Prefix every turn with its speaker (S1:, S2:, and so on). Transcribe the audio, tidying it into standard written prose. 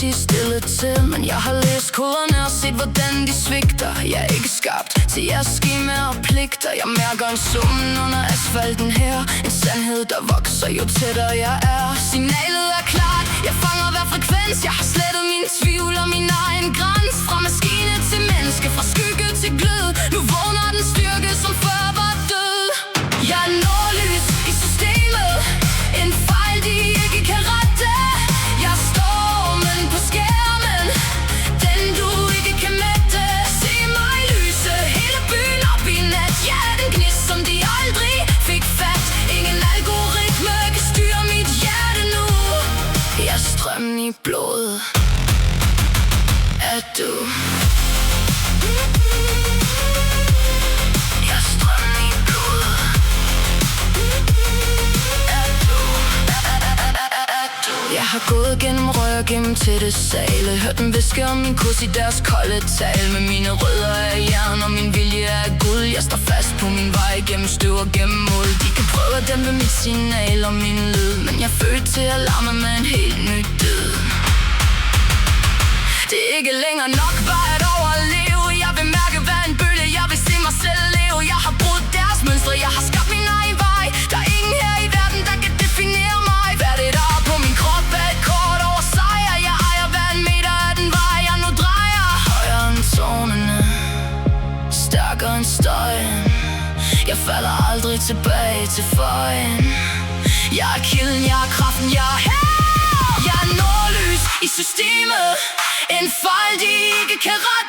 S1: tie stille til. Men jeg har læst koderne og set, hvordan de svigter. Jeg er ikke skabt til jeres skemaer og pligter. Jeg mærker en summen under asfalten her. En sandhed, der vokser, jo tættere jeg er. Signalet er klart, jeg fanger hver frekvens. Jeg har slettet mine tvivl og min egen græns. Fra maskine til menneske, fra skygge til glød. Nu vågner den styrke, som før var død. Jeg er nordlys i systemet, en fejl, de ikke kan rette. Jeg er stormen på skærmen, den du ikke kan mætte. Se mig lyse hele byen op i nat. Jeg er den gnist, som de aldrig fik fat. Ingen algoritme kan styre mit hjerte nu. Jeg er strømmen i blodet, er du. Jeg har gået gennem rør, gennem tætte sale. Hørt dem viske om min kurs i deres kolde tal. Med mine rødder er jern og min vilje er guld. Jeg står fast på min vej gennem støv og gennem mål. De kan prøve at dæmpe mit signal og min lyd, men jeg er født til at larme med en helt ny død. Det er ikke længere nok bare at overleve. Jeg vil mærke hvad en bølge, jeg vil se mig selv leve. Jeg har brudt deres mønstre, jeg har skabt min egen vej. Der er ingen her i verden, der kan definere mig. Hvert et ar på min krop er et kort over sejr. Jeg ejer hver en meter af den vej, jeg nu drejer. Højere end tårnene, stærkere end støjen. Jeg falder aldrig tilbage til føjen. Jeg er kilden, jeg er kraften, jeg er her. Jeg er nordlys i systemet, en fejl de ikke kan rette.